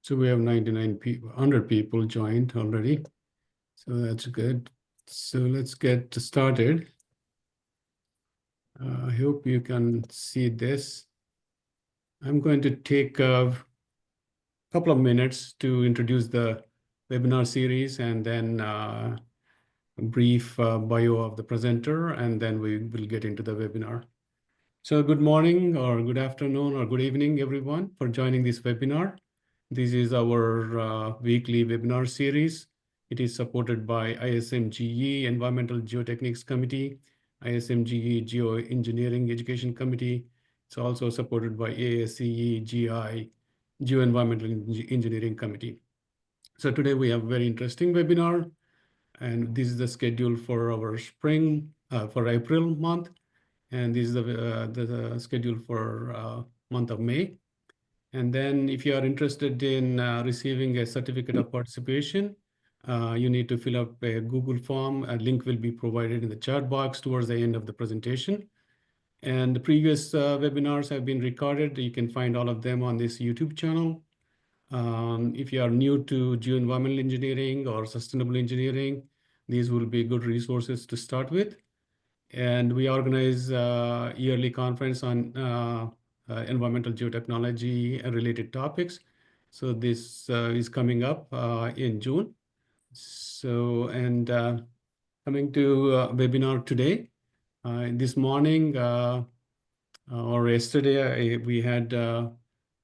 So we have 99 people, 100 people joined already. So that's good. So let's get started. I hope you can see this. I'm going to take a couple of minutes to introduce the webinar series and then a brief bio of the presenter, and then we will get into the webinar. So good morning or good afternoon or good evening, everyone, for joining this webinar. This is our weekly webinar series. It is supported by ISMGE Environmental Geotechnics Committee, ISMGE Geoengineering Education Committee. It's also supported by ASCE GI Geoenvironmental Engineering Committee. So today we have a very interesting webinar, and this is the schedule for our spring, for April month, and this is the schedule for month of May. And then if you are interested in receiving a certificate of participation, you need to fill up a Google form. A link will be provided in the chat box towards the end of the presentation. And the previous webinars have been recorded. You can find all of them on this YouTube channel. If you are new to geoenvironmental engineering or sustainable engineering, these will be good resources to start with. And we organize a yearly conference on environmental geotechnology and related topics. So this is coming up in June. So, and coming to webinar today, this morning or yesterday, we had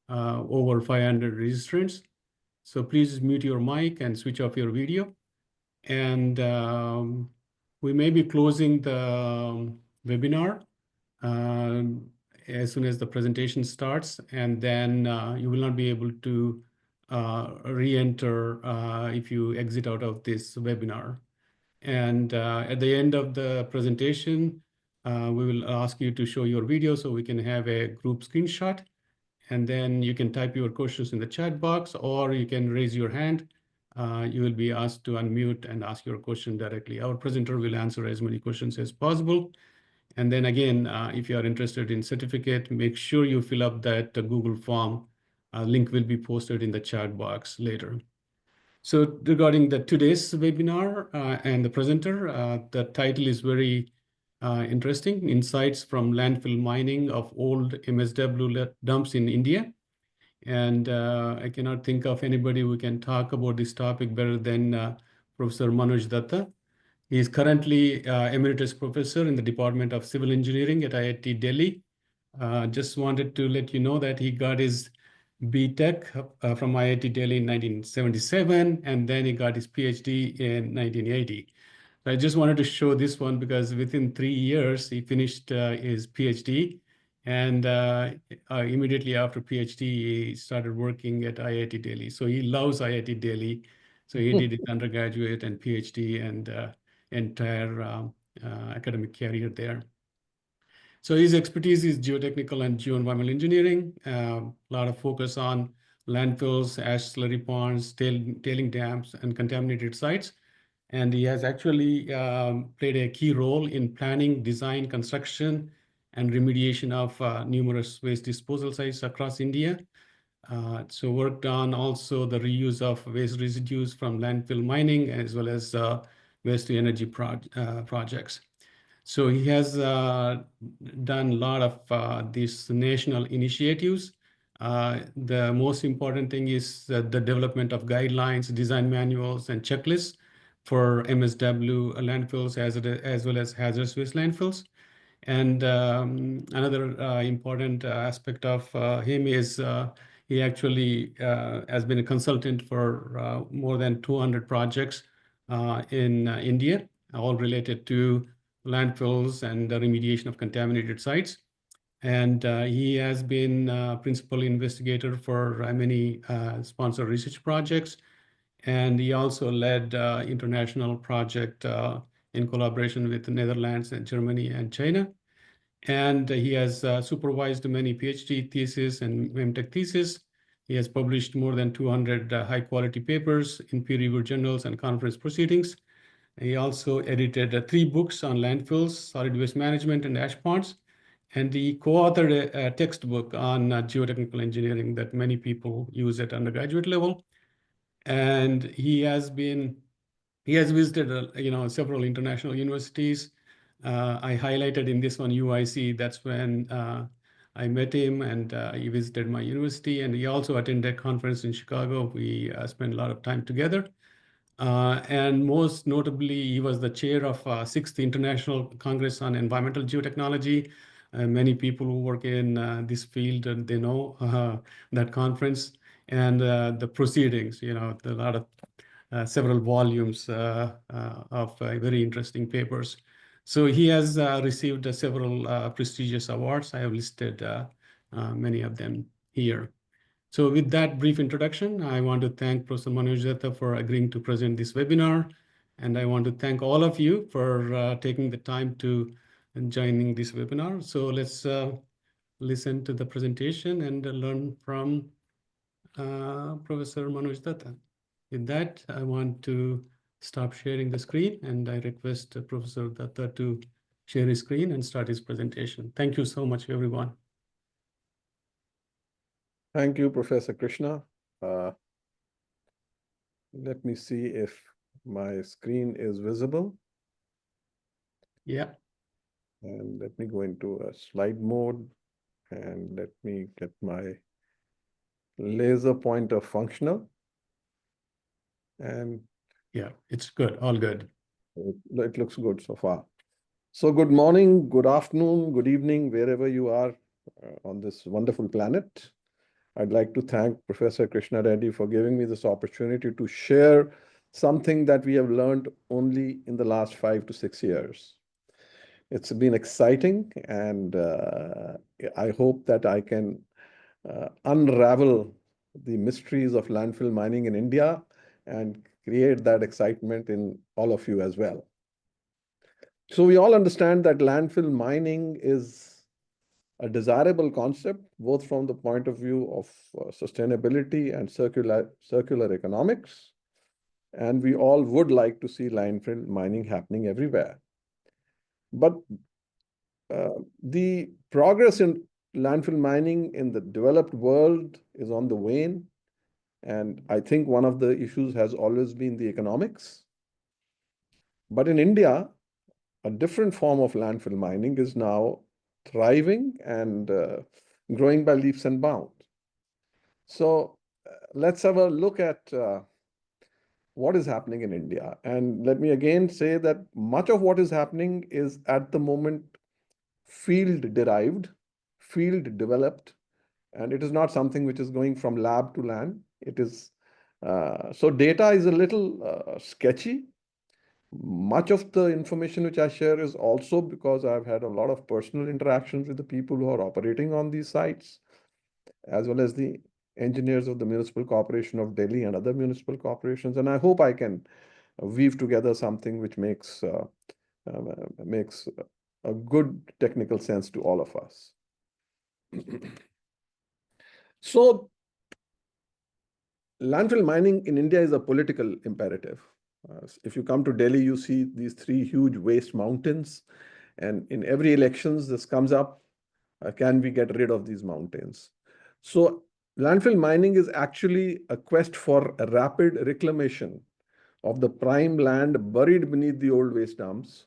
over 500 registrants. So please mute your mic and switch off your video. And we may be closing the webinar as soon as the presentation starts, and then you will not be able to re-enter if you exit out of this webinar. And at the end of the presentation, we will ask you to show your video so we can have a group screenshot. And then you can type your questions in the chat box, or you can raise your hand. You will be asked to unmute and ask your question directly. Our presenter will answer as many questions as possible. And then again, if you are interested in certificate, make sure you fill up that Google form. Link will be posted in the chat box later. So regarding today's webinar and the presenter, the title is very interesting: Insights from Landfill Mining of Old MSW Dumps in India. And I cannot think of anybody who can talk about this topic better than Professor Manoj Datta. He is currently Emeritus Professor in the Department of Civil Engineering at IIT Delhi. Just wanted to let you know that he got his B.Tech from IIT Delhi in 1977, and then he got his PhD in 1980. I just wanted to show this one because within 3 years, he finished his PhD. And immediately after PhD, he started working at IIT Delhi. So he loves IIT Delhi. So he did his undergraduate and PhD and entire academic career there. So his expertise is geotechnical and geoenvironmental engineering. A lot of focus on landfills, ash slurry ponds, tailing dams, and contaminated sites. And he has actually played a key role in planning, design, construction, and remediation of numerous waste disposal sites across India. So worked on also the reuse of waste residues from landfill mining as well as waste to energy projects. So he has done a lot of these national initiatives. The most important thing is the development of guidelines, design manuals, and checklists for MSW landfills as well as hazardous waste landfills. And another important aspect of him is he actually has been a consultant for more than 200 projects in India, all related to landfills and the remediation of contaminated sites. And he has been principal investigator for many sponsored research projects. And he also led international project in collaboration with the Netherlands and Germany and China. And he has supervised many PhD theses and MTech theses. He has published more than 200 high-quality papers in peer-reviewed journals and conference proceedings. He also edited 3 books on landfills, solid waste management, and ash ponds. And he co-authored a textbook on geotechnical engineering that many people use at undergraduate level. And he has visited, several international universities. I highlighted in this one UIC. That's when I met him, and he visited my university. And he also attended a conference in Chicago. We spent a lot of time together. And most notably, he was the chair of 6th International Congress on Environmental Geotechnology. Many people who work in this field, and they know that conference and the proceedings. A lot of several volumes of very interesting papers. So he has received several prestigious awards. I have listed many of them here. So with that brief introduction, I want to thank Professor Manoj Datta for agreeing to present this webinar. And I want to thank all of you for taking the time to joining this webinar. So let's listen to the presentation and learn from Professor Manoj Datta. With that, I want to stop sharing the screen, and I request Professor Datta to share his screen and start his presentation. Thank you so much, everyone. Thank you, Professor Krishna. Let me see if my screen is visible. Yeah. And let me go into a slide mode, and let me get my laser pointer functional. And yeah, it's good, all good. It looks good so far. So good morning, good afternoon, good evening, wherever you are on this wonderful planet. I'd like to thank Professor Krishna Reddy for giving me this opportunity to share something that we have learned only in the last 5 to 6 years. It's been exciting, and I hope that I can unravel the mysteries of landfill mining in India and create that excitement in all of you as well. So we all understand that landfill mining is a desirable concept, both from the point of view of sustainability and circular economics. And we all would like to see landfill mining happening everywhere. But the progress in landfill mining in the developed world is on the wane. And I think one of the issues has always been the economics. But in India, a different form of landfill mining is now thriving and growing by leaps and bounds. So let's have a look at what is happening in India. And let me again say that much of what is happening is at the moment field derived, field developed, and it is not something which is going from lab to land. It is so data is a little sketchy. Much of the information which I share is also because I've had a lot of personal interactions with the people who are operating on these sites, as well as the engineers of the Municipal Corporation of Delhi and other municipal corporations. And I hope I can weave together something which makes a good technical sense to all of us. So landfill mining in India is a political imperative. If you come to Delhi, you see these 3 huge waste mountains. And in every elections, this comes up, can we get rid of these mountains? So landfill mining is actually a quest for a rapid reclamation of the prime land buried beneath the old waste dumps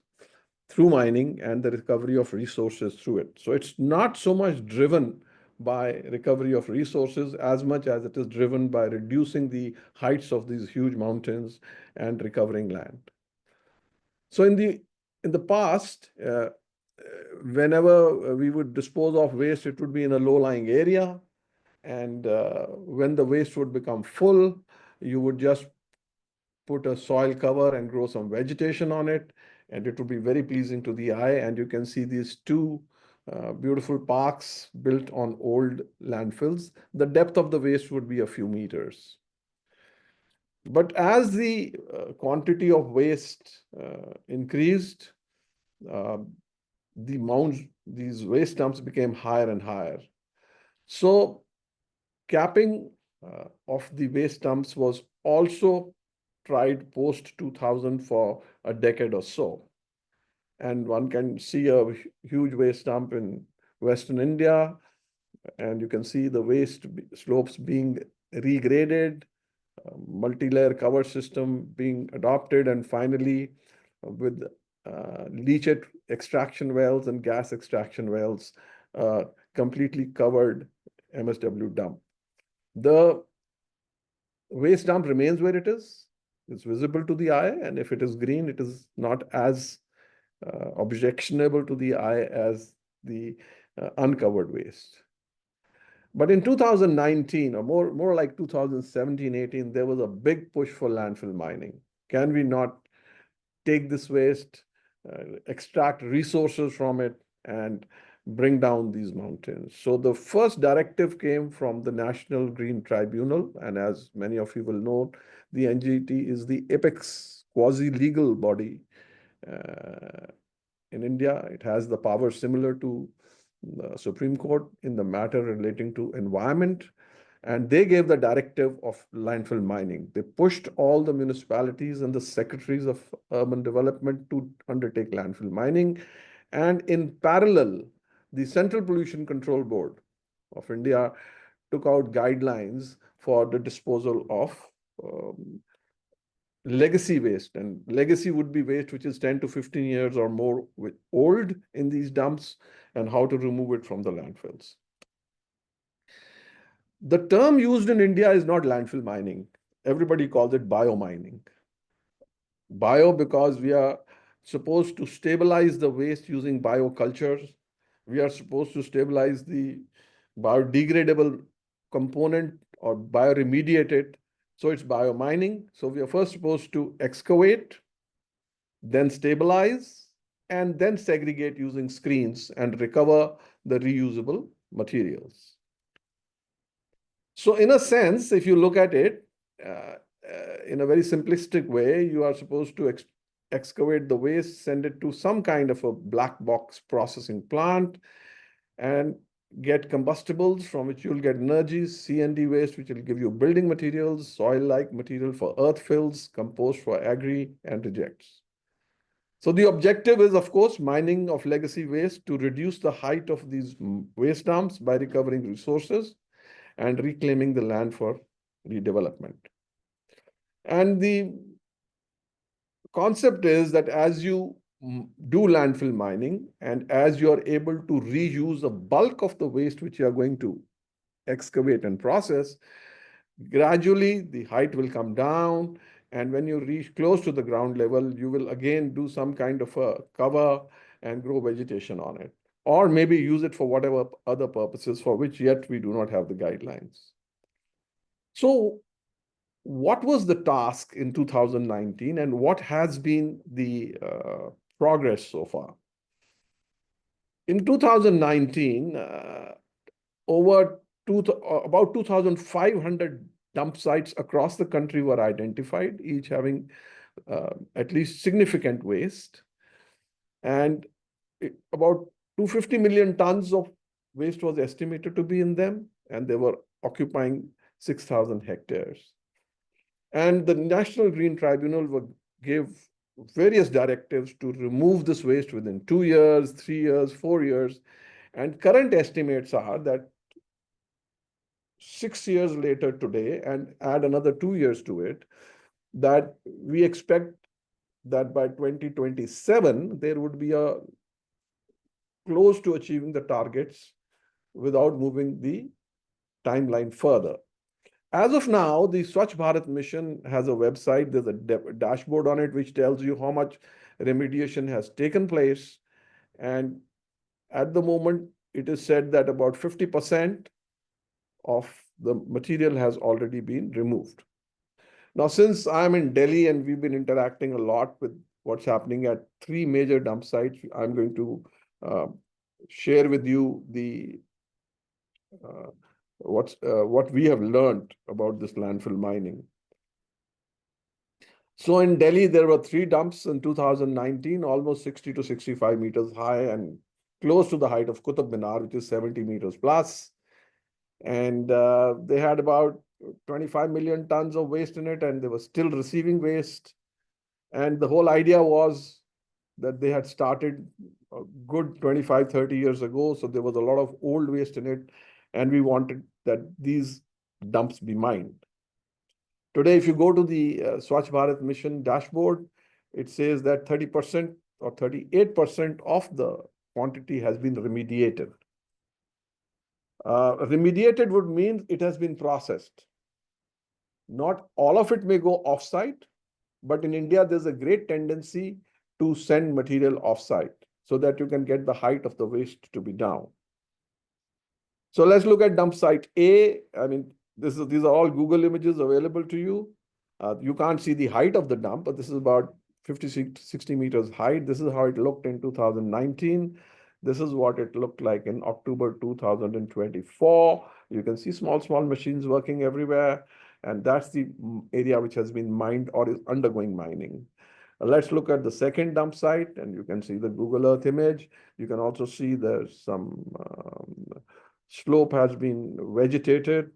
through mining and the recovery of resources through it. So it's not so much driven by recovery of resources as much as it is driven by reducing the heights of these huge mountains and recovering land. So in the past, whenever we would dispose of waste, it would be in a low-lying area. And when the waste would become full, you would just put a soil cover and grow some vegetation on it, and it would be very pleasing to the eye. And you can see these 2 beautiful parks built on old landfills. The depth of the waste would be a few meters. But as the quantity of waste increased, these waste dumps became higher and higher. So capping of the waste dumps was also tried post 2000 for a decade or so. And one can see a huge waste dump in Western India, and you can see the waste slopes being regraded, multi-layer cover system being adopted, and finally with leachate extraction wells and gas extraction wells, completely covered MSW dump. The waste dump remains where it is. It's visible to the eye, and if it is green, it is not as objectionable to the eye as the uncovered waste. But in 2019, or more like 2017, 18, there was a big push for landfill mining. Can we not take this waste, extract resources from it, and bring down these mountains? So the first directive came from the National Green Tribunal, and as many of you will know, the NGT is the apex quasi-legal body in India. It has the power similar to the Supreme Court in the matter relating to environment. And they gave the directive of landfill mining. They pushed all the municipalities and the secretaries of urban development to undertake landfill mining. And in parallel, the Central Pollution Control Board of India took out guidelines for the disposal of legacy waste. And legacy would be waste which is 10 to 15 years or more old in these dumps, and how to remove it from the landfills. The term used in India is not landfill mining. Everybody calls it biomining. Bio because we are supposed to stabilize the waste using biocultures. We are supposed to stabilize the biodegradable component or bioremediate it. So it's biomining. So we are first supposed to excavate, then stabilize, and then segregate using screens and recover the reusable materials. So in a sense, if you look at it in a very simplistic way, you are supposed to excavate the waste, send it to some kind of a black box processing plant, and get combustibles from which you'll get energy, C&D waste, which will give you building materials, soil-like material for earth fills, compost for agri, and rejects. So the objective is, of course, mining of legacy waste to reduce the height of these waste dumps by recovering resources and reclaiming the land for redevelopment. And the concept is that as you do landfill mining and as you are able to reuse a bulk of the waste which you are going to excavate and process, gradually the height will come down. And when you reach close to the ground level, you will again do some kind of a cover and grow vegetation on it, or maybe use it for whatever other purposes for which yet we do not have the guidelines. So what was the task in 2019 and what has been the progress so far? In 2019, about 2,500 dump sites across the country were identified, each having at least significant waste. And about 250 million tons of waste was estimated to be in them, and they were occupying 6,000 hectares. And the National Green Tribunal gave various directives to remove this waste within 2 years, 3 years, 4 years. And current estimates are that 6 years later today, and add another 2 years to it, that we expect that by 2027, there would be a close to achieving the targets without moving the timeline further. As of now, the Swachh Bharat mission has a website. There's a dashboard on it which tells you how much remediation has taken place. And at the moment, it is said that about 50% of the material has already been removed. Now, since I'm in Delhi and we've been interacting a lot with what's happening at 3 major dump sites, I'm going to share with you the what we have learned about this landfill mining. So in Delhi, there were 3 dumps in 2019, almost 60 to 65 meters high and close to the height of Qutub Minar, which is 70 meters plus. And they had about 25 million tons of waste in it, and they were still receiving waste. And the whole idea was that they had started a good 25, 30 years ago. So there was a lot of old waste in it, and we wanted that these dumps be mined. Today, if you go to the Swachh Bharat Mission dashboard, it says that 30% or 38% of the quantity has been remediated. Remediated would mean it has been processed. Not all of it may go offsite, but in India, there's a great tendency to send material offsite so that you can get the height of the waste to be down. So let's look at dump site A. I mean, these are all Google images available to you. You can't see the height of the dump, but this is about 50, 60 meters height. This is how it looked in 2019. This is what it looked like in October 2024. You can see small machines working everywhere. And that's the area which has been mined or is undergoing mining. Let's look at the second dump site, and you can see the Google Earth image. You can also see there's some slope has been vegetated.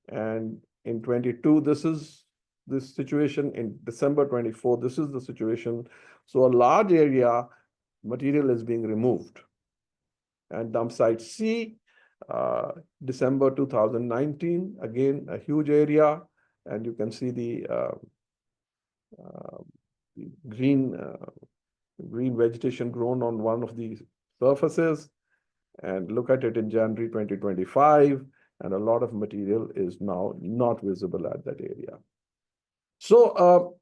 And in 22, this is this situation. In December 24, this is the situation. So a large area material is being removed. And dump site C, December 2019, again, a huge area. And you can see the green vegetation grown on one of the surfaces. And look at it in January 2025, and a lot of material is now not visible at that area. So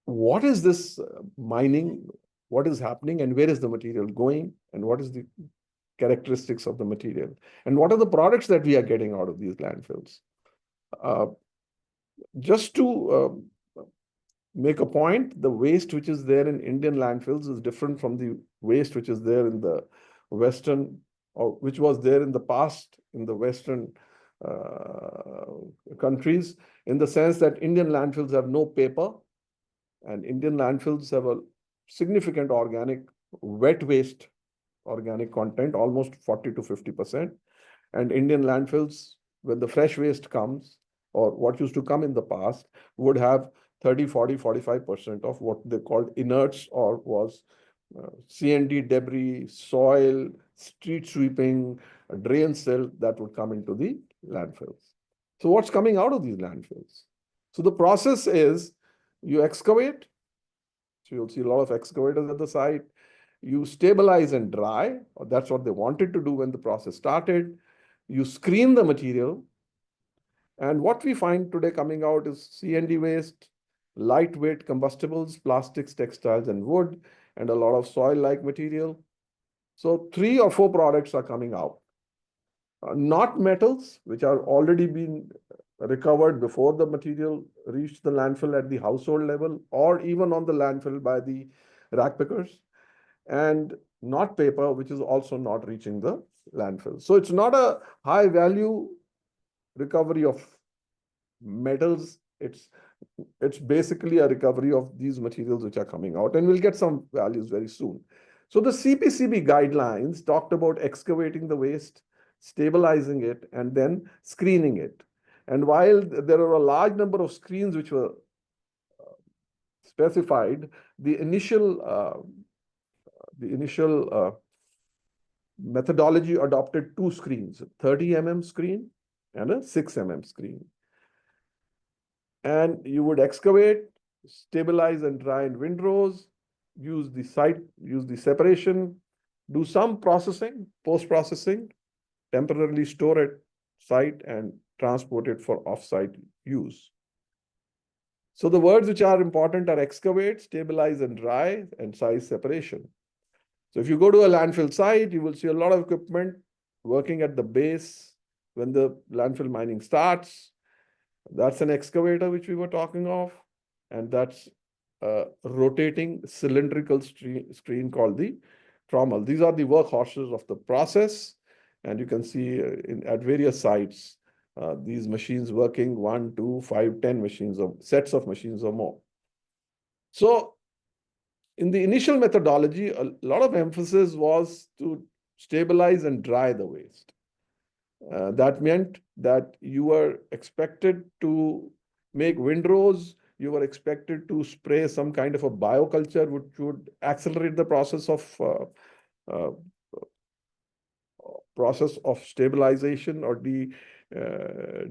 what is this mining? What is happening, and where is the material going, and what is the characteristics of the material, and what are the products that we are getting out of these landfills? Just to make a point, the waste which is there in Indian landfills is different from the waste which is there in the Western, or which was there in the past in the Western countries, in the sense that Indian landfills have no paper, and Indian landfills have a significant organic wet waste organic content, almost 40 to 50%. And Indian landfills, when the fresh waste comes, or what used to come in the past, would have 30, 40, 45% of what they called inerts, or was C&D debris, soil, street sweeping, drain silt that would come into the landfills. So what's coming out of these landfills? So the process is you excavate. So you'll see a lot of excavators at the site. You stabilize and dry, or that's what they wanted to do when the process started. You screen the material. And what we find today coming out is C&D waste, lightweight combustibles, plastics, textiles, and wood, and a lot of soil-like material. So 3 or 4 products are coming out. Not metals, which are already been recovered before the material reached the landfill at the household level, or even on the landfill by the rack pickers, and not paper, which is also not reaching the landfill. So it's not a high value recovery of metals. It's basically a recovery of these materials which are coming out, and we'll get some values very soon. So the CPCB guidelines talked about excavating the waste, stabilizing it, and then screening it. And while there are a large number of screens which were specified, the initial methodology adopted 2 screens, a 30 screen and a 6 screen. And you would excavate, stabilize and dry in windrows, use the separation, do some processing, post-processing, temporarily store it site, and transport it for off-site use. So the words which are important are excavate, stabilize and dry, and size separation. So if you go to a landfill site, you will see a lot of equipment working at the base when the landfill mining starts. That's an excavator which we were talking of, and that's a rotating cylindrical screen called the trommel. These are the workhorses of the process, and you can see at various sites these machines working 1, 2, 5, 10 machines or sets of machines or more. So in the initial methodology, a lot of emphasis was to stabilize and dry the waste. That meant that you were expected to make windrows, you were expected to spray some kind of a bioculture which would accelerate the process of uh, process of stabilization or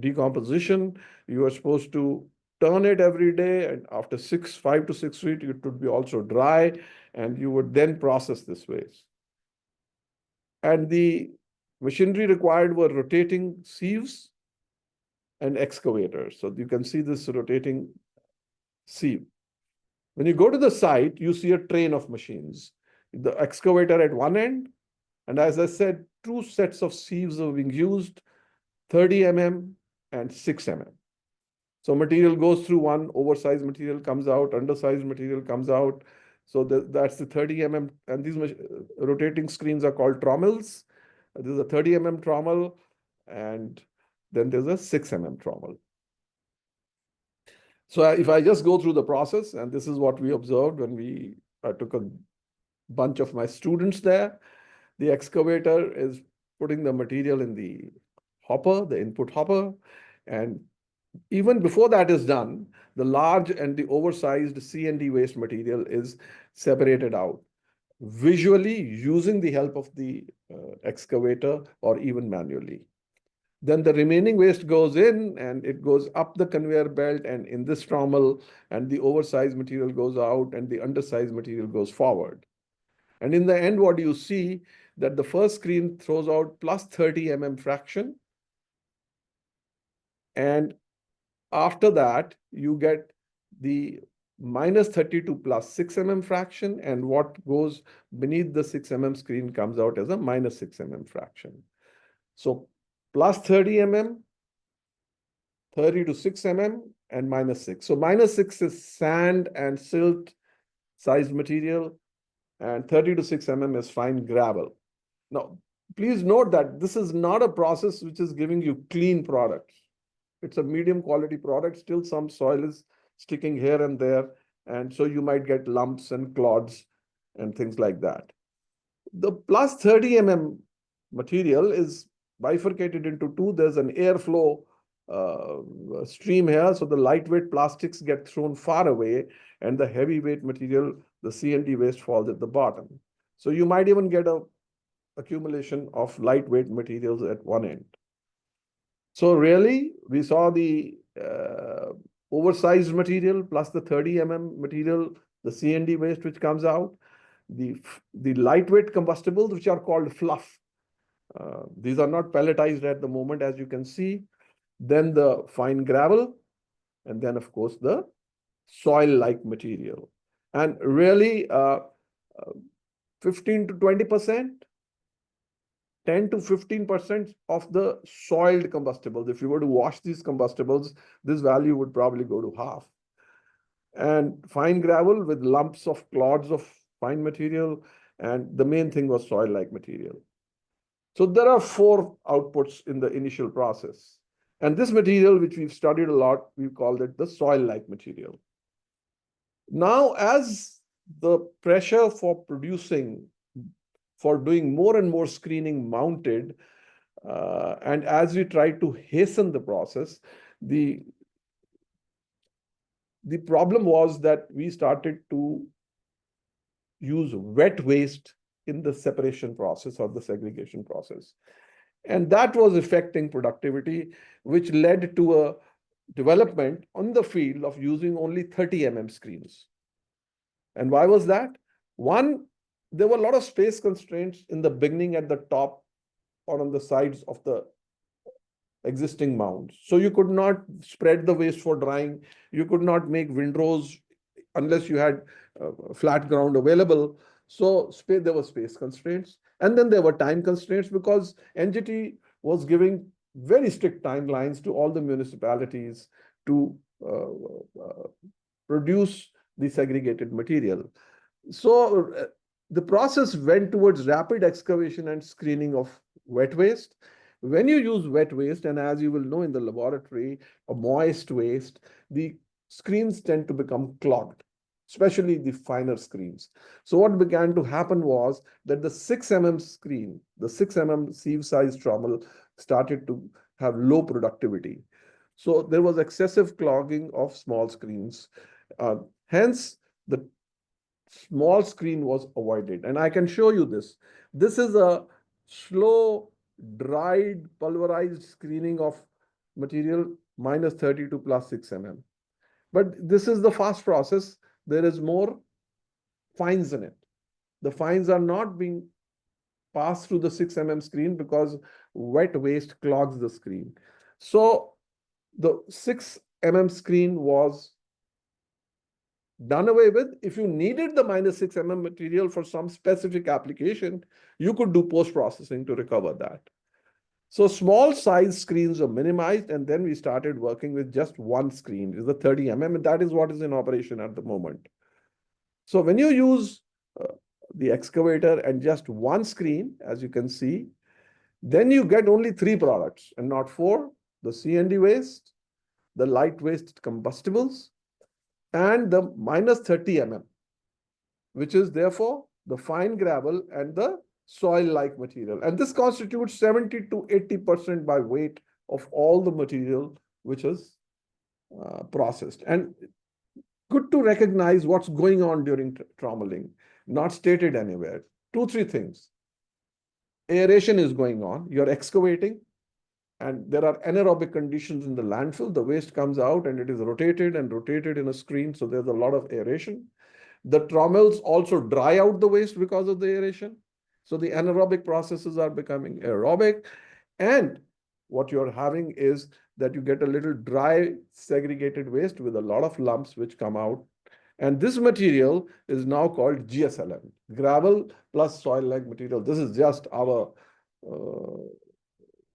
decomposition. You are supposed to turn it every day, and after 5 to 6 weeks, it would be also dry, and you would then process this waste. And the machinery required were rotating sieves and excavators. So you can see this rotating sieve. When you go to the site, you see a train of machines. The excavator at one end, and as I said, two sets of sieves are being used, 30 mm and 6 mm. So material goes through one, oversized material comes out, undersized material comes out. So that's the 30 mm, and these rotating screens are called trommels. There's a 30 mm trommel, and then there's a 6 mm trommel. So if I just go through the process, and this is what we observed when I took a bunch of my students there. The excavator is putting the material in the hopper, the input hopper, and even before that is done, the large and the oversized C&D waste material is separated out, visually using the help of the excavator or even manually. Then the remaining waste goes in and it goes up the conveyor belt and in this trommel, and the oversized material goes out and the undersized material goes forward. And in the end, what you see that the first screen throws out plus 30 mm fraction. And after that, you get the minus 32 plus 6 mm fraction, and what goes beneath the 6 mm screen comes out as a minus 6 mm fraction. So plus 30 mm, 30 to 6 mm, and minus 6. So minus 6 is sand and silt sized material, and 30 to 6 mm is fine gravel. Now, please note that this is not a process which is giving you clean products. It's a medium quality product. Still some soil is sticking here and there. And so you might get lumps and clods and things like that. The plus 30 mm material is bifurcated into two. There's an airflow stream here. So the lightweight plastics get thrown far away, and the heavyweight material, the C&D waste, falls at the bottom. So you might even get a accumulation of lightweight materials at one end. So really, we saw the oversized material plus the 30 mm material, the C&D waste which comes out, the lightweight combustibles which are called fluff. These are not pelletized at the moment, as you can see. Then the fine gravel, and then of course the soil-like material. And really, 15 to 20%, 10 to 15% of the soiled combustibles. If you were to wash these combustibles, this value would probably go to half. And fine gravel with lumps of clods of fine material, and the main thing was soil-like material. So there are 4 outputs in the initial process. And this material, which we've studied a lot, we've called it the soil-like material. Now, as the pressure for doing more and more screening mounted, and as we try to hasten the process, the problem was that we started to use wet waste in the separation process or the segregation process. And that was affecting productivity, which led to a development on the field of using only 30 mm screens. And why was that? One, there were a lot of space constraints in the beginning at the top or on the sides of the existing mounds. So you could not spread the waste for drying. You could not make windrows unless you had flat ground available. So there were space constraints. And then there were time constraints because NGT was giving very strict timelines to all the municipalities to produce the segregated material. So the process went towards rapid excavation and screening of wet waste. When you use wet waste, and as you will know in the laboratory, a moist waste, the screens tend to become clogged, especially the finer screens. So what began to happen was that the 6 mm screen, the 6 mm sieve size trommel, started to have low productivity. So there was excessive clogging of small screens. Hence, the small screen was avoided. And I can show you this. This is a slow, dried, pulverized screening of material minus 32 plus 6 mm. But this is the fast process. There is more fines in it. The fines are not being passed through the 6 mm screen because wet waste clogs the screen. So the 6 mm screen was done away with. If you needed the minus 6 mm material for some specific application, you could do post-processing to recover that. So small size screens are minimized, and then we started working with just one screen, is the 30 mm, and that is what is in operation at the moment. So when you use the excavator and just one screen, as you can see, then you get only 3 products and not 4: the C&D waste, the light waste combustibles, and the minus 30 mm, which is therefore the fine gravel and the soil-like material. And this constitutes 70 to 80% by weight of all the material which is processed. And good to recognize what's going on during trommeling, not stated anywhere. 2, 3 things. Aeration is going on. You're excavating, and there are anaerobic conditions in the landfill. The waste comes out and it is rotated and rotated in a screen. So there's a lot of aeration. The trommels also dry out the waste because of the aeration. So the anaerobic processes are becoming aerobic. And what you're having is that you get a little dry segregated waste with a lot of lumps which come out. And this material is now called GSLM, gravel plus soil-like material. This is just our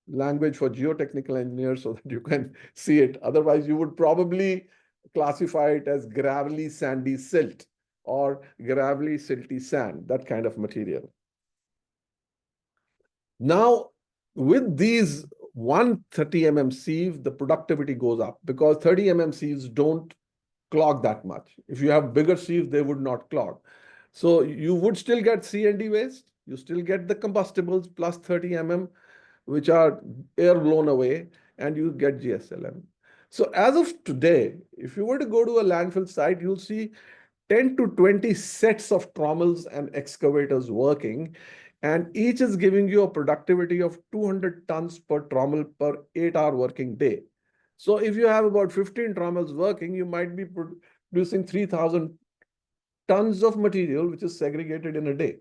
language for geotechnical engineers so that you can see it. Otherwise, you would probably classify it as gravelly sandy silt or gravelly silty sand, that kind of material. Now, with these 130 mm sieve, the productivity goes up because 30 mm sieves don't clog that much. If you have bigger sieves, they would not clog. So you would still get C&D waste. You still get the combustibles plus 30 mm, which are air blown away, and you get GSLM. So as of today, if you were to go to a landfill site, you'll see 10 to 20 sets of trommels and excavators working, and each is giving you a productivity of 200 tons per trommel per 8-hour working day. So if you have about 15 trommels working, you might be producing 3,000 tons of material, which is segregated in a day.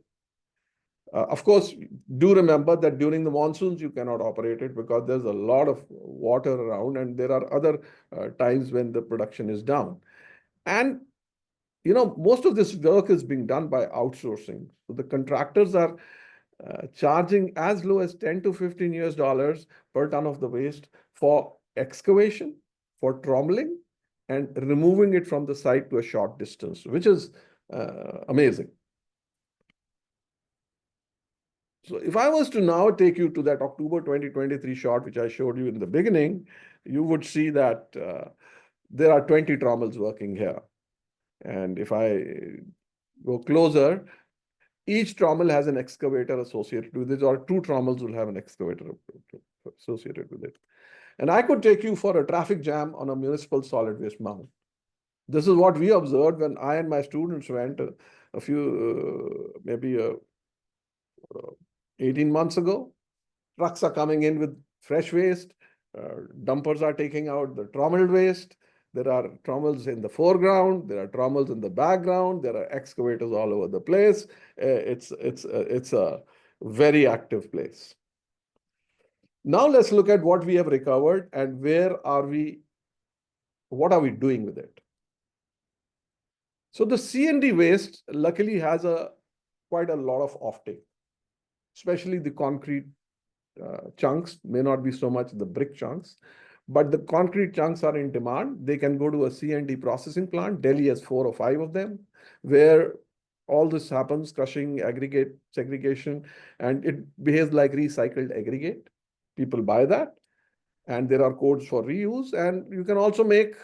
Of course, do remember that during the monsoons, you cannot operate it because there's a lot of water around, and there are other times when the production is down. And most of this work is being done by outsourcing. So the contractors are charging as low as 10 to 15 US dollars per ton of the waste for excavation, for trommeling, and removing it from the site to a short distance, which is amazing. So if I was to now take you to that October 2023 shot, which I showed you in the beginning, you would see that there are 20 trommels working here. And if I go closer, each trommel has an excavator associated with it, or 2 trommels will have an excavator associated with it. And I could take you for a traffic jam on a municipal solid waste mound. This is what we observed when I and my students went a few, maybe 18 months ago. Trucks are coming in with fresh waste. Dumpers are taking out the trommeled waste. There are trommels in the foreground. There are trommels in the background. There are excavators all over the place. It's a very active place. Now let's look at what we have recovered and what are we doing with it? So the C&D waste luckily has quite a lot of offtake, especially the concrete chunks, may not be so much the brick chunks, but the concrete chunks are in demand. They can go to a C&D processing plant. Delhi has 4 or 5 of them, where all this happens, crushing, aggregate, segregation, and it behaves like recycled aggregate. People buy that, and there are codes for reuse, and you can also make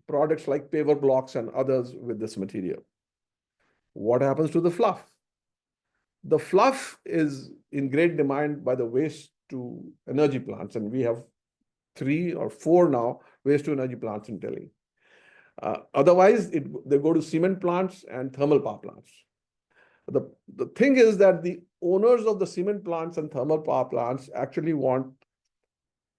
products like paver blocks and others with this material. What happens to the fluff? The fluff is in great demand by the waste to energy plants, and we have 3 or 4 now waste to energy plants in Delhi. Otherwise, they go to cement plants and thermal power plants. The thing is that the owners of the cement plants and thermal power plants actually want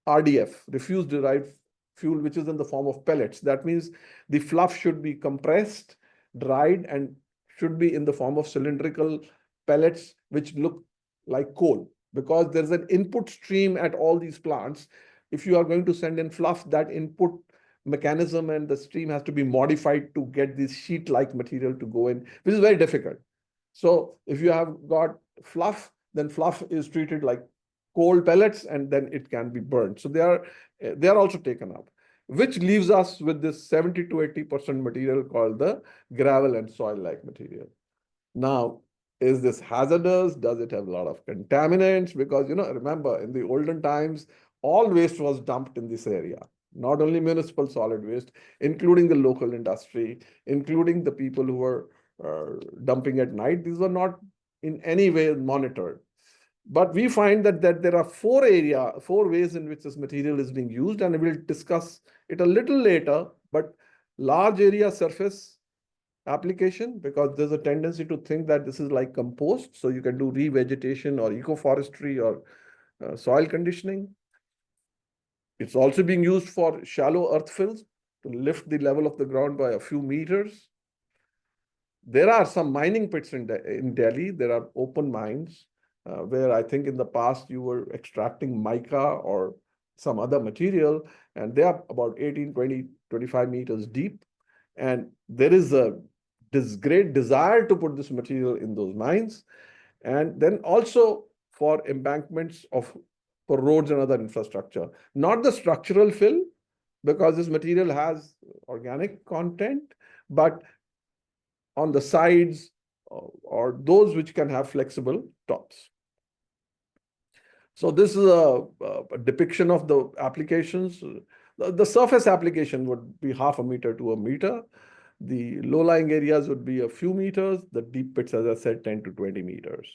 RDF, refuse derived fuel, which is in the form of pellets. That means the fluff should be compressed, dried, and should be in the form of cylindrical pellets, which look like coal, because there's an input stream at all these plants. If you are going to send in fluff, that input mechanism and the stream has to be modified to get this sheet-like material to go in, which is very difficult. So if you have got fluff, then fluff is treated like coal pellets, and then it can be burned. So they are also taken up, which leaves us with this 70 to 80% material called the gravel and soil-like material. Now, is this hazardous? Does it have a lot of contaminants? Because, remember, in the olden times, all waste was dumped in this area, not only municipal solid waste, including the local industry, including the people who were dumping at night. These were not in any way monitored. But we find that there are four ways in which this material is being used, and we'll discuss it a little later. But large area surface application, because there's a tendency to think that this is like compost, so you can do revegetation or ecoforestry or soil conditioning. It's also being used for shallow earth fills to lift the level of the ground by a few meters. There are some mining pits in Delhi. There are open mines where I think in the past you were extracting mica or some other material, and they are about 18, 20, 25 meters deep. And there is this great desire to put this material in those mines. And then also for embankments for roads and other infrastructure, not the structural fill, because this material has organic content, but on the sides or those which can have flexible tops. So this is a depiction of the applications. The surface application would be 0.5 meter to 1 meter. The low-lying areas would be a few meters. The deep pits, as I said, 10 to 20 meters.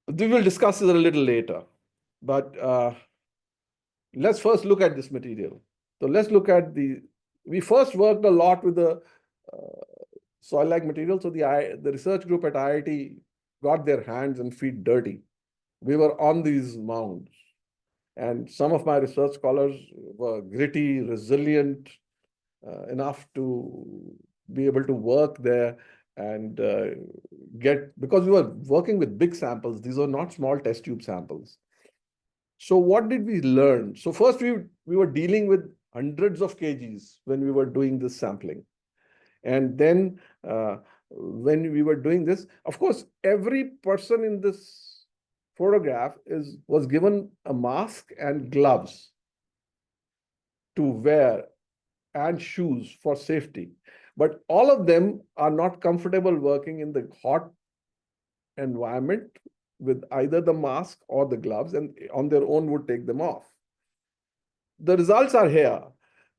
We will discuss this a little later. But let's first look at this material. So let's look at we first worked a lot with the soil-like material. So the research group at IIT got their hands and feet dirty. We were on these mounds. And some of my research scholars were gritty, resilient enough to be able to work there and because we were working with big samples. These are not small test tube samples. So what did we learn? So first we were dealing with hundreds of kgs when we were doing this sampling. And then when we were doing this, of course, every person in this photograph was given a mask and gloves to wear and shoes for safety. But all of them are not comfortable working in the hot environment with either the mask or the gloves, and on their own would take them off. The results are here.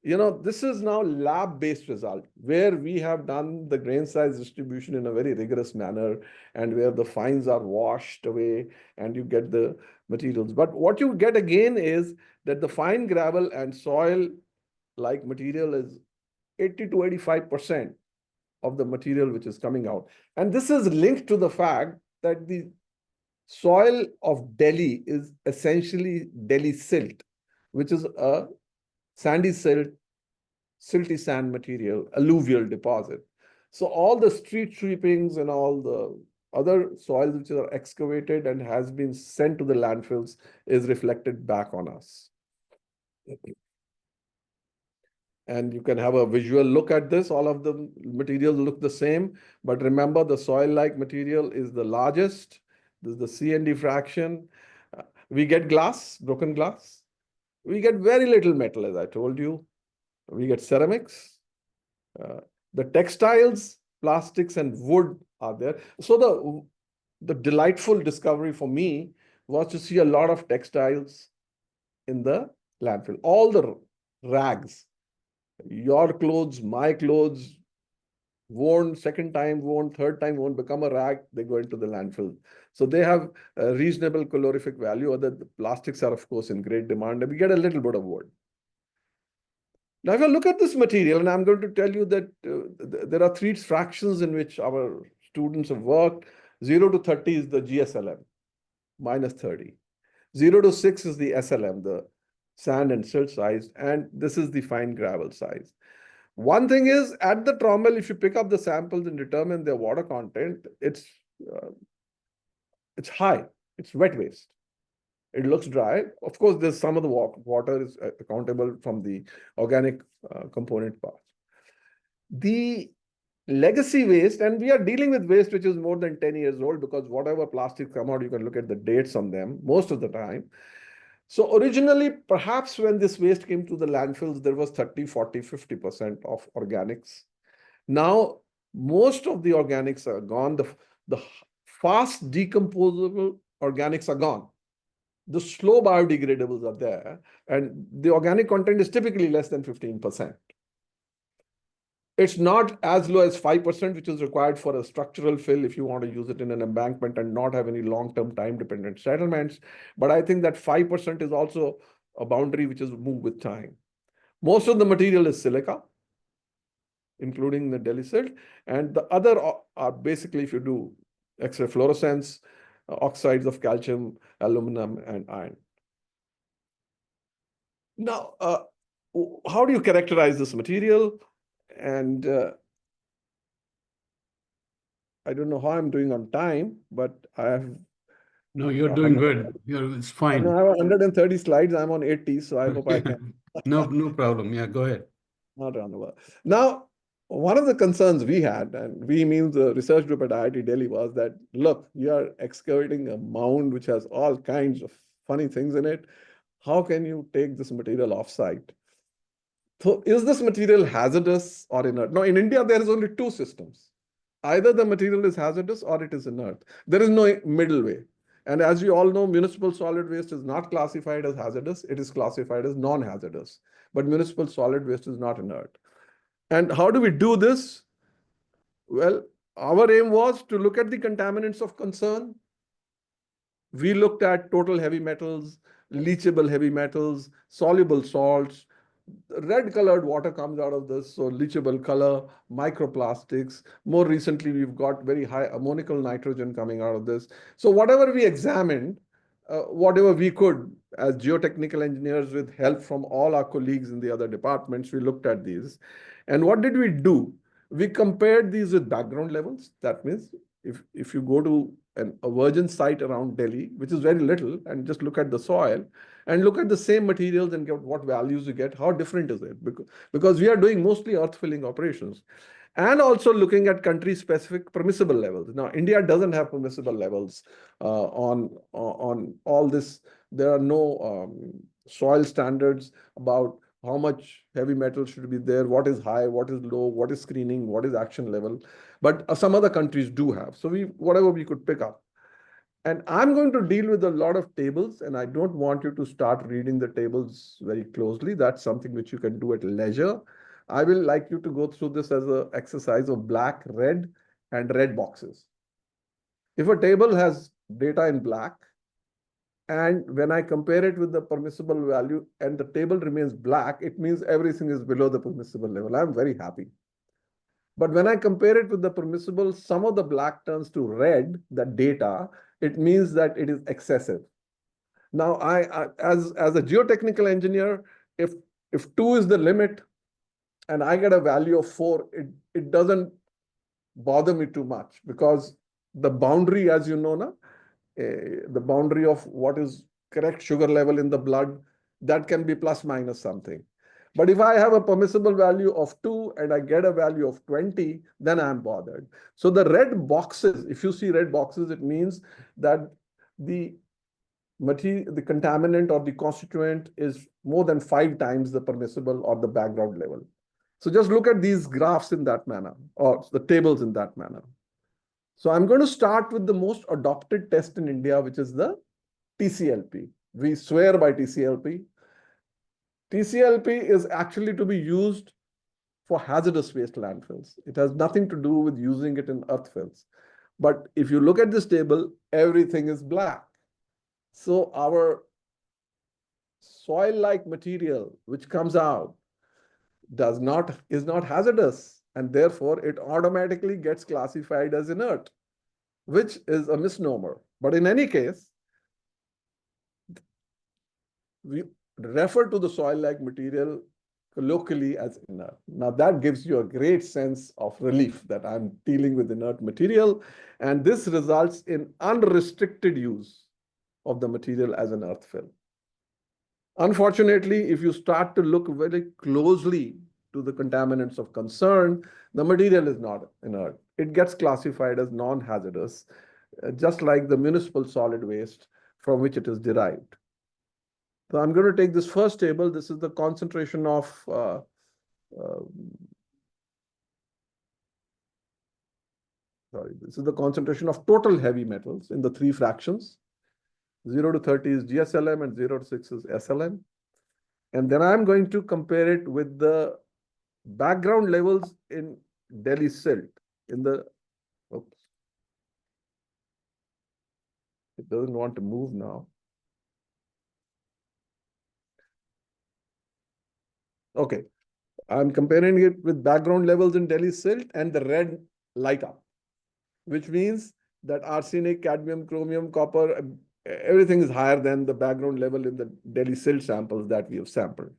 This is now lab-based result, where we have done the grain size distribution in a very rigorous manner, and where the fines are washed away and you get the materials. But what you get again is that the fine gravel and soil-like material is 80 to 85% of the material which is coming out. And this is linked to the fact that the soil of Delhi is essentially Delhi silt, which is a sandy silt, silty sand material, alluvial deposit. So all the street sweepings and all the other soils which are excavated and has been sent to the landfills is reflected back on us. And you can have a visual look at this. All of the materials look the same, but remember the soil-like material is the largest. This is the C&D fraction. We get glass, broken glass. We get very little metal, as I told you. We get ceramics. The textiles, plastics, and wood are there. So the delightful discovery for me was to see a lot of textiles in the landfill. All the rags, your clothes, my clothes, worn, second time worn, third time worn, become a rag, they go into the landfill. So they have a reasonable calorific value. Other the plastics are, of course, in great demand, and we get a little bit of wood. Now, if I look at this material, and I'm going to tell you that there are three fractions in which our students have worked. 0 to 30 is the GSLM, minus 30. 0 to 6 is the SLM, the sand and silt size, and this is the fine gravel size. One thing is, at the trommel, if you pick up the samples and determine their water content, it's high. It's wet waste. It looks dry. Of course, there's some of the water is accountable from the organic component part. The legacy waste, and we are dealing with waste which is more than 10 years old, because whatever plastics come out, you can look at the dates on them most of the time. So originally, perhaps when this waste came to the landfills, there was 30, 40, 50% of organics. Now, most of the organics are gone. The fast decomposable organics are gone. The slow biodegradables are there, and the organic content is typically less than 15%. It's not as low as 5%, which is required for a structural fill if you want to use it in an embankment and not have any long-term time-dependent settlements. But I think that 5% is also a boundary which is moved with time. Most of the material is silica, including the Delhi silt, and the other are basically, if you do X-ray fluorescence, oxides of calcium, aluminum, and iron. Now, how do you characterize this material? And I don't know how I'm doing on time, but I have. No, you're doing good. It's I fine. have 130 slides. I'm on 80, so I hope I can. No problem. Yeah, go ahead. Not around the world. Now, one of the concerns we had, and we means the research group at IIT Delhi, was that, look, you are excavating a mound which has all kinds of funny things in it. How can you take this material offsite? So is this material hazardous or inert? Now, in India, there is only two systems. Either the material is hazardous or it is inert. There is no middle way. And as you all know, municipal solid waste is not classified as hazardous. It is classified as non-hazardous. But municipal solid waste is not inert. And how do we do this? Well, our aim was to look at the contaminants of concern. We looked at total heavy metals, leachable heavy metals, soluble salts. Red colored water comes out of this, so leachable color, microplastics. More recently, we've got very high ammonical nitrogen coming out of this. So whatever we examined, whatever we could as geotechnical engineers with help from all our colleagues in the other departments, we looked at these. And what did we do? We compared these with background levels. That means if you go to a virgin site around Delhi, which is very little, and just look at the soil, and look at the same materials and get what values you get, how different is it? Because we are doing mostly earth filling operations. And also looking at country-specific permissible levels. Now, India doesn't have permissible levels on all this. There are no soil standards about how much heavy metal should be there, what is high, what is low, what is screening, what is action level. But some other countries do have. So whatever we could pick up. And I'm going to deal with a lot of tables, and I don't want you to start reading the tables very closely. That's something which you can do at leisure. I will like you to go through this as an exercise of black, red, and red boxes. If a table has data in black, and when I compare it with the permissible value and the table remains black, it means everything is below the permissible level. I'm very happy. But when I compare it with the permissible, some of the black turns to red, the data, it means that it is excessive. Now, as a geotechnical engineer, if 2 is the limit and I get a value of 4, it doesn't bother me too much, because the boundary, as you know, the boundary of what is correct sugar level in the blood, that can be plus minus something. But if I have a permissible value of 2 and I get a value of 20, then I'm bothered. So the red boxes, if you see red boxes, it means that the material, the contaminant or the constituent is more than 5 times the permissible or the background level. So just look at these graphs in that manner, or the tables in that manner. So I'm going to start with the most adopted test in India, which is the TCLP. We swear by TCLP. TCLP is actually to be used for hazardous waste landfills. It has nothing to do with using it in earth fills. But if you look at this table, everything is black. So our soil-like material, which comes out, is not hazardous, and therefore it automatically gets classified as inert, which is a misnomer. But in any case, we refer to the soil-like material colloquially as inert. Now that gives you a great sense of relief that I'm dealing with inert material, and this results in unrestricted use of the material as an earth fill. Unfortunately, if you start to look very closely to the contaminants of concern, the material is not inert. It gets classified as non-hazardous, just like the municipal solid waste from which it is derived. So I'm going to take this first table. This is the concentration of this is the concentration of total heavy metals in the three fractions. 0 to 30 is GSLM and 0 to 6 is SLM. And then I'm going to compare it with the background levels in Delhi silt. Oops. It doesn't want to move now. Okay. I'm comparing it with background levels in Delhi silt, and the red light up, which means that arsenic, cadmium, chromium, copper, everything is higher than the background level in the Delhi silt samples that we have sampled.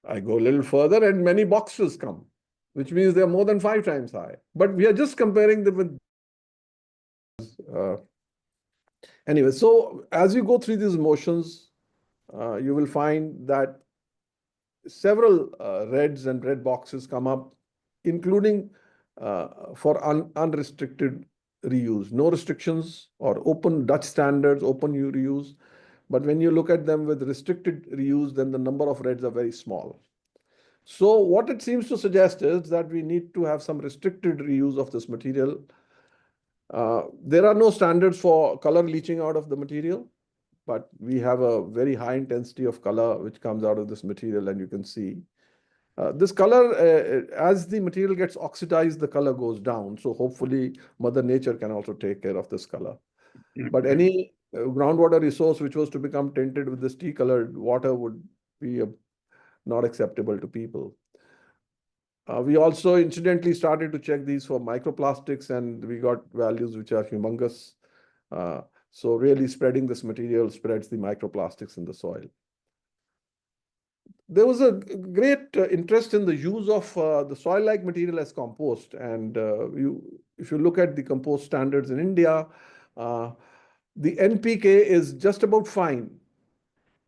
I go a little further and many boxes come, which means they're more than 5 times high. But we are just comparing them with. Anyway, so as you go through these motions, you will find that several reds and red boxes come up, including for unrestricted reuse, no restrictions or open Dutch standards, open reuse. But when you look at them with restricted reuse, then the number of reds are very small. So what it seems to suggest is that we need to have some restricted reuse of this material. There are no standards for color leaching out of the material, but we have a very high intensity of color which comes out of this material, and you can see this color, as the material gets oxidized, the color goes down. So hopefully Mother Nature can also take care of this color. But any groundwater resource which was to become tinted with this tea-colored water would be not acceptable to people. We also incidentally started to check these for microplastics, and we got values which are humongous. So really spreading this material spreads the microplastics in the soil. There was a great interest in the use of the soil-like material as compost. And if you look at the compost standards in India, the NPK is just about fine.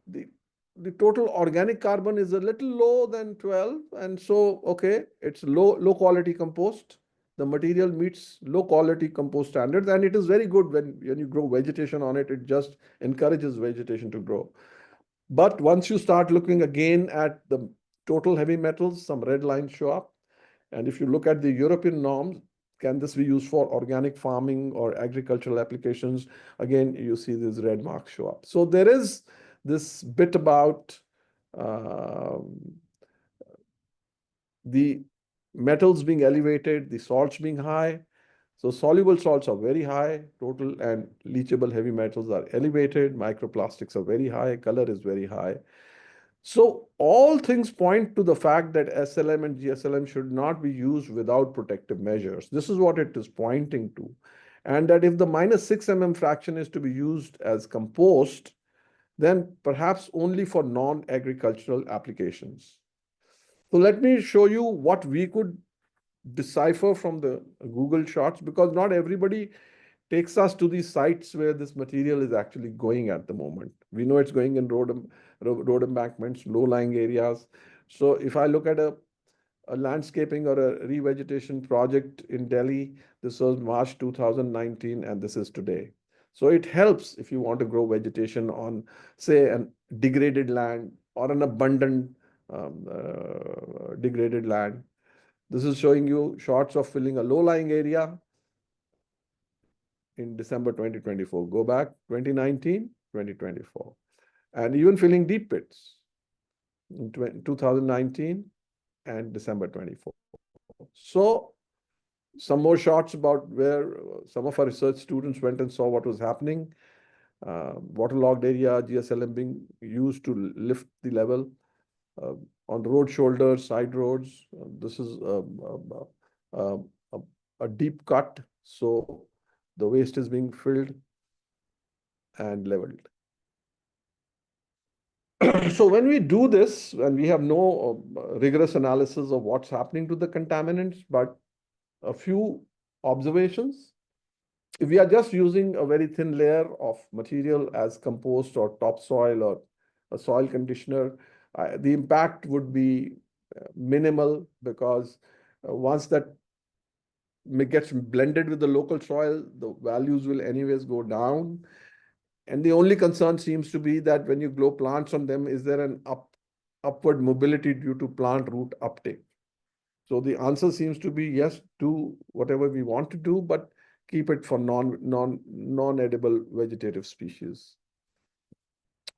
The total organic carbon is a little low than 12. And so, okay, it's low quality compost. The material meets low quality compost standards. And it is very good when you grow vegetation on it. It just encourages vegetation to grow. But once you start looking again at the total heavy metals, some red lines show up. And if you look at the European norms, can this be used for organic farming or agricultural applications? Again, you see these red marks show up. So there is this bit about the metals being elevated, the salts being high. So soluble salts are very high, total and leachable heavy metals are elevated, microplastics are very high, color is very high. So all things point to the fact that SLM and GSLM should not be used without protective measures. This is what it is pointing to. And that if the -6 mm fraction is to be used as compost, then perhaps only for non-agricultural applications. So let me show you what we could decipher from the Google shots, because not everybody takes us to these sites where this material is actually going at the moment. We know it's going in road embankments, low-lying areas. So if I look at a landscaping or a revegetation project in Delhi, this was March 2019, and this is today. So it helps if you want to grow vegetation on, say, a degraded land or an abundant degraded land. This is showing you shots of filling a low-lying area in December 2024. Go back 2019, 2024. And even filling deep pits in 2019 and December 24. So some more shots about where some of our research students went and saw what was happening. Waterlogged area, GSLM being used to lift the level. on road shoulders, side roads. This is a, a, a deep cut, so the waste is being filled and leveled. So when we do this, and we have no rigorous analysis of what's happening to the contaminants, but a few observations. If we are just using a very thin layer of material as compost or topsoil or a soil conditioner, the impact would be minimal, because once that gets blended with the local soil, the values will anyways go down. And the only concern seems to be that when you grow plants on them, is there an upward mobility due to plant root uptake? So the answer seems to be yes, do whatever we want to do, but keep it for non-edible vegetative species.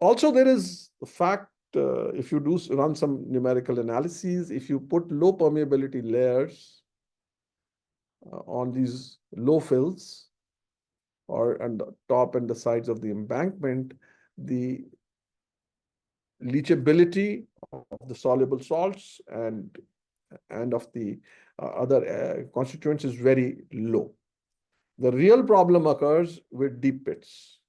Also, there is the fact, if you do run some numerical analyses, if you put low permeability layers on these low fills, or on the top and the sides of the embankment, the leachability of the soluble salts and of the other constituents is very low. The real problem occurs with deep pits.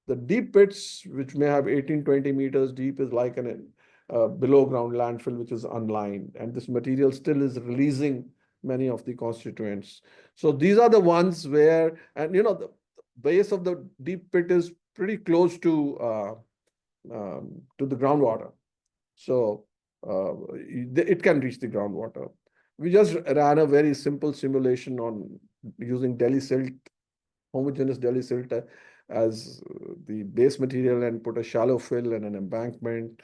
The deep pits, which may have 18, 20 meters deep, is like an below ground landfill, which is unlined. And this material still is releasing many of the constituents. So these are the ones where, and the base of the deep pit is pretty close to the groundwater. So it can reach the groundwater. We just ran a very simple simulation on using Delhi silt, homogeneous Delhi silt as the base material, and put a shallow fill and an embankment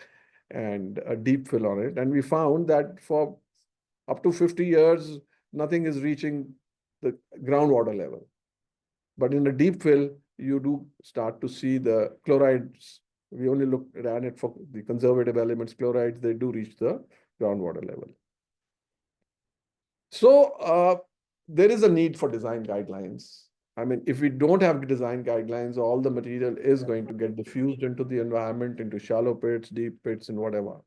and a deep fill on it. And we found that for up to 50 years, nothing is reaching the groundwater level. But in a deep fill, you do start to see the chlorides. We only ran it for the conservative elements, chlorides, they do reach the groundwater level. So there is a need for design guidelines. I mean, if we don't have design guidelines, all the material is going to get diffused into the environment, into shallow pits, deep pits, and whatever.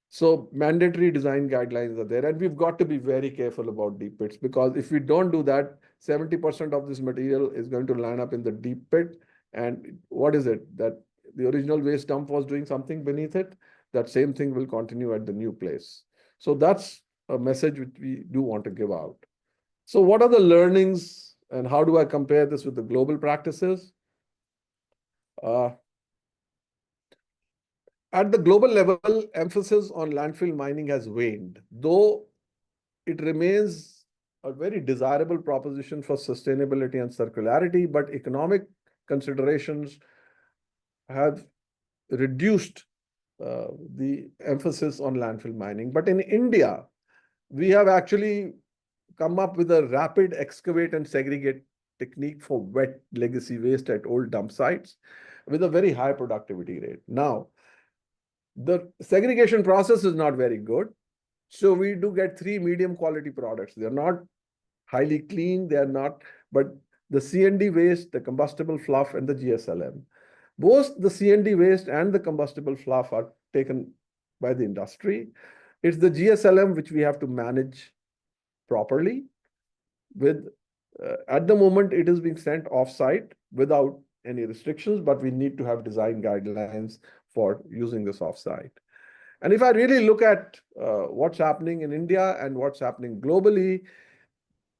So mandatory design guidelines are there, and we've got to be very careful about deep pits, because if we don't do that, 70% of this material is going to land up in the deep pit. And what is it? That the original waste dump was doing something beneath it. That same thing will continue at the new place. So that's a message which we do want to give out. So what are the learnings, and how do I compare this with the global practices? At the global level, emphasis on landfill mining has waned, though it remains a very desirable proposition for sustainability and circularity, but economic considerations have reduced the emphasis on landfill mining. But in India, we have actually come up with a rapid excavate and segregate technique for wet legacy waste at old dump sites with a very high productivity rate. Now, the segregation process is not very good. So we do get 3 medium quality products. They're not highly clean, they're not, but the CND waste, the combustible fluff, and the GSLM. Both the CND waste and the combustible fluff are taken by the industry. It's the GSLM which we have to manage properly. With at the moment, it is being sent off-site without any restrictions, but we need to have design guidelines for using this off-site. And if I really look at what's happening in India and what's happening globally,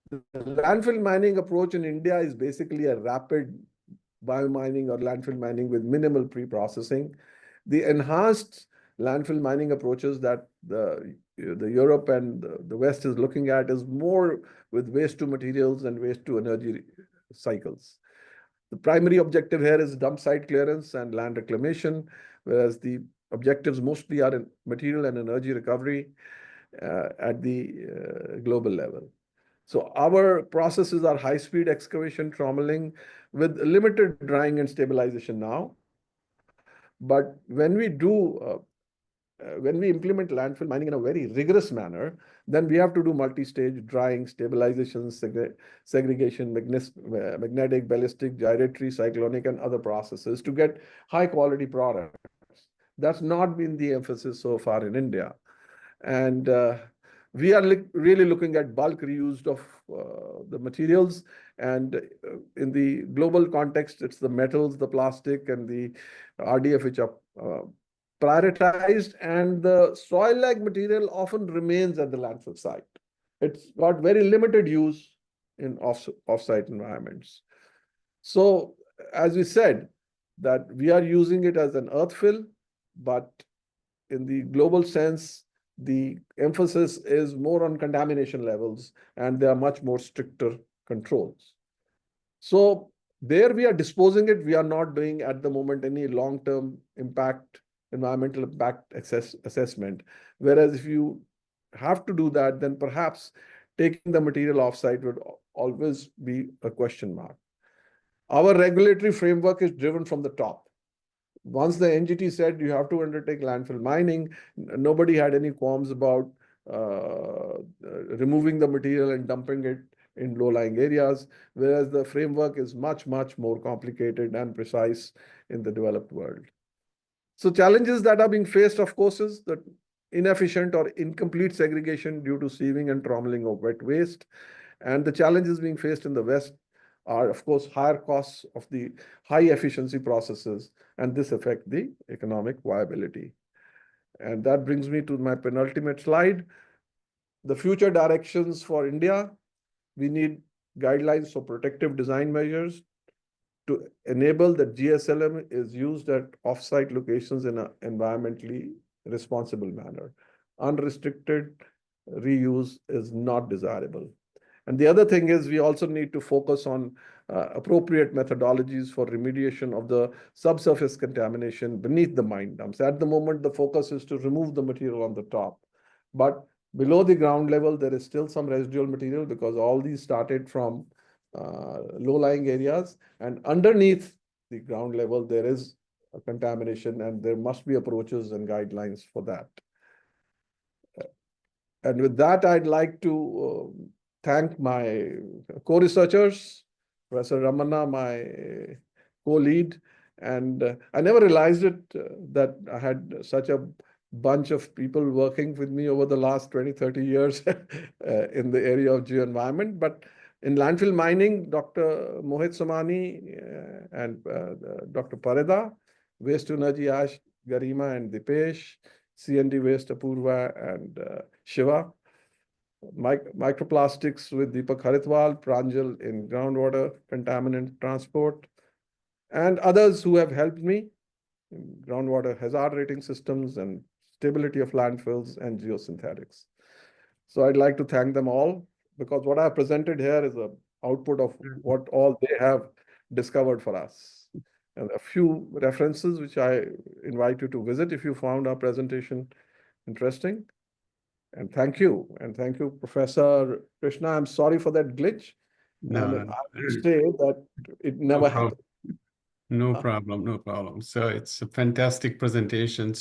the landfill mining approach in India is basically a rapid biomining or landfill mining with minimal pre-processing. The enhanced landfill mining approaches that the Europe and the West is looking at is more with waste to materials and waste to energy cycles. The primary objective here is dump site clearance and land reclamation, whereas the objectives mostly are in material and energy recovery at the global level. So our processes are high-speed excavation, trommeling, with limited drying and stabilization now. But when we implement landfill mining in a very rigorous manner, then we have to do multi-stage drying, stabilization, segregation, magnetic, ballistic, gyratory, cyclonic, and other processes to get high-quality products. That's not been the emphasis so far in India. And we are really looking at bulk reuse of the materials. And in the global context, it's the metals, the plastic, and the RDF which are prioritized. And the soil-like material often remains at the landfill site. It's got very limited use in off-site environments. So, as we said, that we are using it as an earth fill, but in the global sense, the emphasis is more on contamination levels, and there are much more stricter controls. So there we are disposing it. We are not doing at the moment any long-term impact, environmental impact assessment. Whereas if you have to do that, then perhaps taking the material offsite would always be a question mark. Our regulatory framework is driven from the top. Once the NGT said you have to undertake landfill mining, nobody had any qualms about removing the material and dumping it in low-lying areas, whereas the framework is much, much more complicated and precise in the developed world. So challenges that are being faced, of course, is that inefficient or incomplete segregation due to sieving and trommeling of wet waste. And the challenges being faced in the West are, of course, higher costs of the high efficiency processes, and this affect the economic viability. And that brings me to my penultimate slide. The future directions for India: we need guidelines for protective design measures to enable that GSLM is used at off-site locations in an environmentally responsible manner. Unrestricted reuse is not desirable. And the other thing is we also need to focus on appropriate methodologies for remediation of the subsurface contamination beneath the mine dumps. At the moment, the focus is to remove the material on the top. But below the ground level, there is still some residual material because all these started from low-lying areas. And underneath the ground level, there is a contamination, and there must be approaches and guidelines for that. And with that, I'd like to thank my co-researchers, Professor Ramana, my co-lead. And I never realized it that I had such a bunch of people working with me over the last 20, 30 years in the area of geoenvironment. But in landfill mining, Dr. Mohit Somani and Dr. Pareda, waste to energy Ash, Garima and Dipesh, CND waste Apurva and Shiva, microplastics with Deepak Haritwal, Pranjal in groundwater contaminant transport, and others who have helped me in groundwater hazard rating systems and stability of landfills and geosynthetics. So I'd like to thank them all, because what I presented here is an output of what all they have discovered for us. And a few references which I invite you to visit if you found our presentation interesting. And thank you. And thank you, Professor Krishna. I'm sorry for that glitch. No, And no, I would say that it never happened. no problem, no problem. So it's a fantastic presentation.